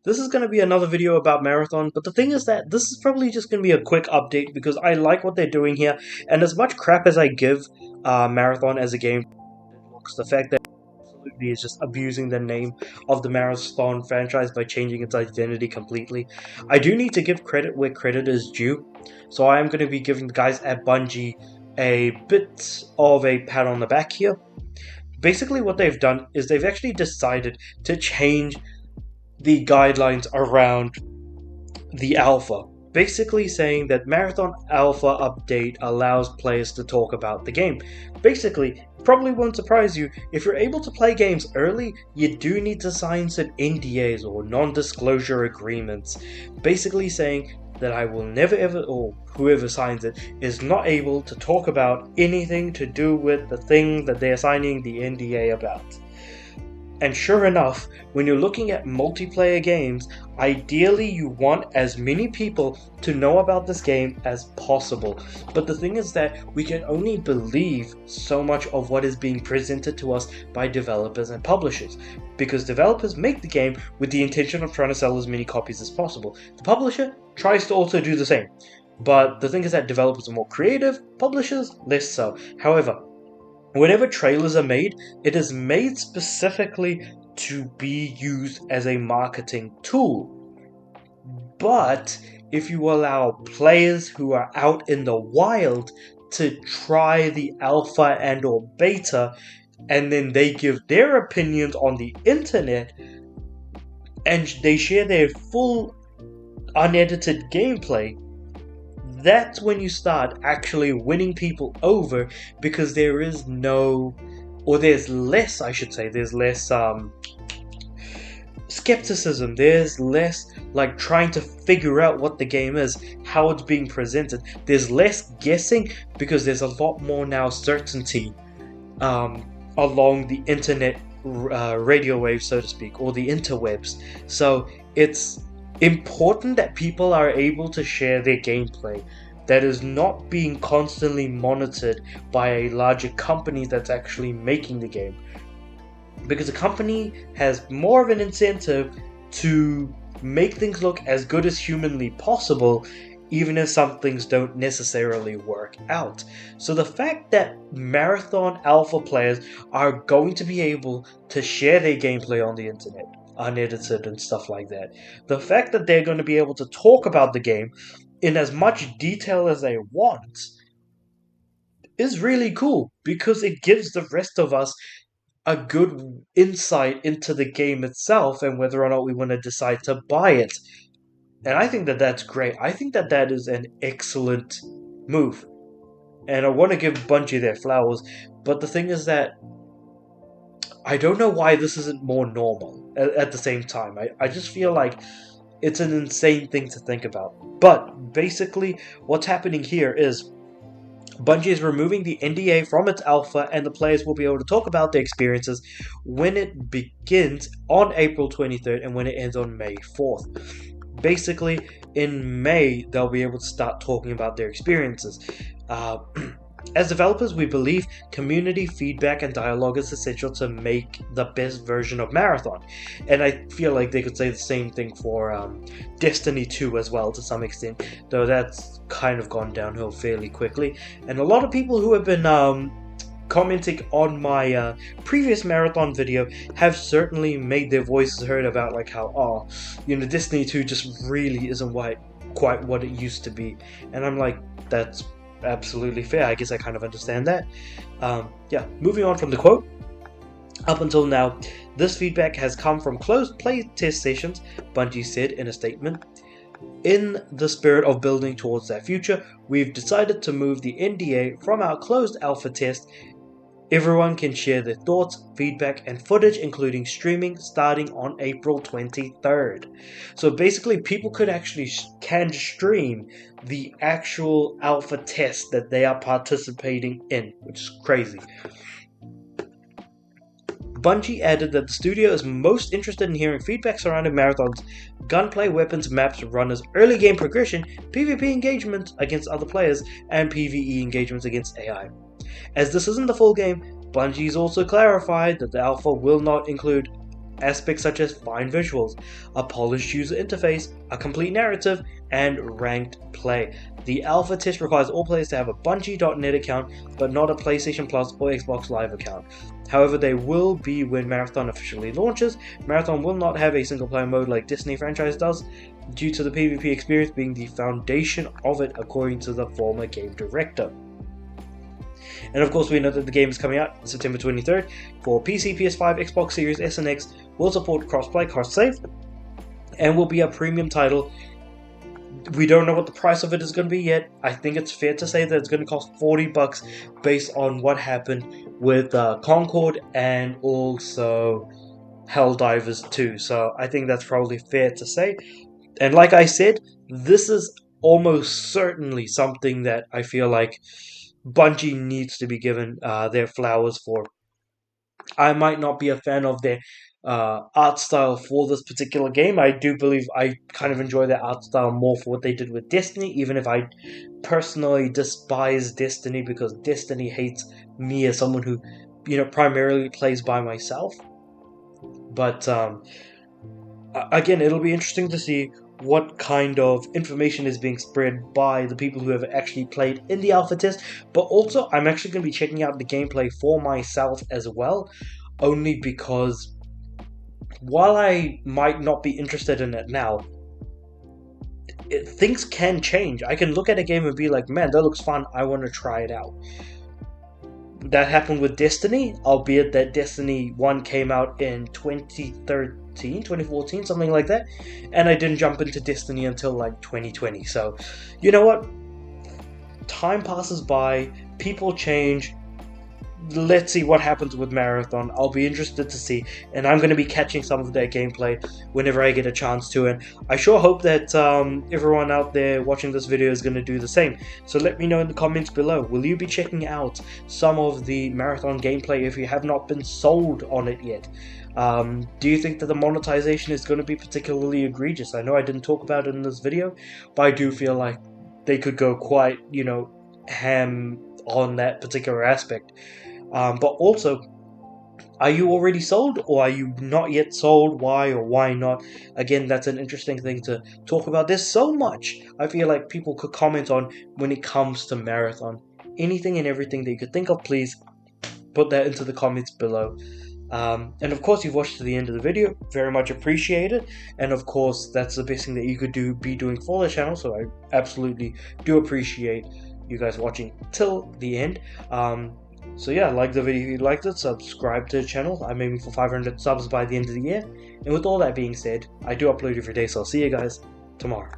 This is going to be another video about Marathon, but the thing is that this is probably just going to be a quick update because I like what they're doing here, and as much crap as I give Marathon as a game, the fact that absolutely is just abusing the name of the Marathon franchise by changing its identity completely. I do need to give credit where credit is due, so I am going to be giving the guys at Bungie a bit of a pat on the back here. Basically what they've done is they've actually decided to change the guidelines around the alpha. Basically saying that Marathon Alpha Update allows players to talk about the game. Basically, probably won't surprise you, if you're able to play games early, you do need to sign some NDAs or non-disclosure agreements. Basically saying that I will never ever, or whoever signs it, is not able to talk about anything to do with the thing that they're signing the NDA about. And sure enough, when you're looking at multiplayer games, ideally you want as many people to know about this game as possible. But the thing is that we can only believe so much of what is being presented to us by developers and publishers. Because developers make the game with the intention of trying to sell as many copies as possible. The publisher tries to also do the same. But the thing is that developers are more creative, publishers less so. However, whenever trailers are made, it is made specifically to be used as a marketing tool. But if you allow players who are out in the wild to try the alpha and or beta, and then they give their opinions on the internet, and they share their full unedited gameplay, that's when you start actually winning people over, because there is no, or there's less, I should say, there's less skepticism, there's less like trying to figure out what the game is, how it's being presented, there's less guessing because there's a lot more now certainty along the internet radio waves, so to speak, or the interwebs. So it's important that people are able to share their gameplay that is not being constantly monitored by a larger company that's actually making the game, because a company has more of an incentive to make things look as good as humanly possible, even if some things don't necessarily work out. So the fact that Marathon Alpha players are going to be able to share their gameplay on the internet, unedited and stuff like that, the fact that they're going to be able to talk about the game in as much detail as they want is really cool, because it gives the rest of us a good insight into the game itself and whether or not we want to decide to buy it. And I think that that's great. I think that that is an excellent move, and I want to give Bungie their flowers, but the thing is that I don't know why this isn't more normal at the same time. I just feel like it's an insane thing to think about. But basically, what's happening here is Bungie is removing the NDA from its alpha, and the players will be able to talk about their experiences when it begins on April 23rd and when it ends on May 4th. Basically, in May, they'll be able to start talking about their experiences. As developers, we believe community feedback and dialogue is essential to make the best version of Marathon. And I feel like they could say the same thing for Destiny 2 as well, to some extent, though that's kind of gone downhill fairly quickly. And a lot of people who have been commenting on my previous Marathon video have certainly made their voices heard about like how, Destiny 2 just really isn't quite what it used to be. And I'm like, that's absolutely fair. I guess I kind of understand that. Moving on from the quote. Up until now, this feedback has come from closed play test sessions, Bungie said in a statement. In the spirit of building towards that future, we've decided to move the NDA from our closed alpha test. Everyone can share their thoughts, feedback, and footage, including streaming, starting on April 23rd. So basically, people can stream the actual alpha test that they are participating in, which is crazy. Bungie added that the studio is most interested in hearing feedback surrounding Marathon's gunplay, weapons, maps, runners, early game progression, PvP engagement against other players, and PvE engagements against AI. As this isn't the full game, Bungie's also clarified that the alpha will not include aspects such as fine visuals, a polished user interface, a complete narrative, and ranked play. The alpha test requires all players to have a Bungie.net account, but not a PlayStation Plus or Xbox Live account. However, they will be when Marathon officially launches. Marathon will not have a single-player mode like Destiny franchise does, due to the PvP experience being the foundation of it, according to the former game director. And of course, we know that the game is coming out September 23rd for PC, PS5, Xbox Series S and X, will support crossplay, cross-save, and will be a premium title. We don't know what the price of it is going to be yet. I think it's fair to say that it's going to cost $40 based on what happened with Concord and also Helldivers 2. So I think that's probably fair to say. And like I said, this is almost certainly something that I feel like Bungie needs to be given their flowers for. I might not be a fan of their art style for this particular game. I do believe I kind of enjoy their art style more for what they did with Destiny, even if I personally despise Destiny because Destiny hates me as someone who, primarily plays by myself. But again, it'll be interesting to see what kind of information is being spread by the people who have actually played in the alpha test. But also, I'm actually going to be checking out the gameplay for myself as well, only because while I might not be interested in it now, things can change. I can look at a game and be like, man, that looks fun, I want to try it out. That happened with Destiny, albeit that Destiny 1 came out in 2014, something like that, and I didn't jump into Destiny until like 2020. So, you know what? Time passes by, people change. Let's see what happens with Marathon. I'll be interested to see, and I'm going to be catching some of their gameplay whenever I get a chance to, and I sure hope that everyone out there watching this video is going to do the same. So let me know in the comments below, will you be checking out some of the Marathon gameplay if you have not been sold on it yet? Do you think that the monetization is going to be particularly egregious? I know I didn't talk about it in this video, but I do feel like they could go quite, ham on that particular aspect. But also, are you already sold or are you not yet sold? Why or why not? Again, that's an interesting thing to talk about. There's so much I feel like people could comment on when it comes to Marathon. Anything and everything that you could think of, please put that into the comments below. And of course, you've watched to the end of the video. Very much appreciated. And of course, that's the best thing that you could be doing for the channel. So I absolutely do appreciate you guys watching till the end. So yeah, like the video if you liked it, subscribe to the channel. I'm aiming for 500 subs by the end of the year. And with all that being said, I do upload every day, so I'll see you guys tomorrow.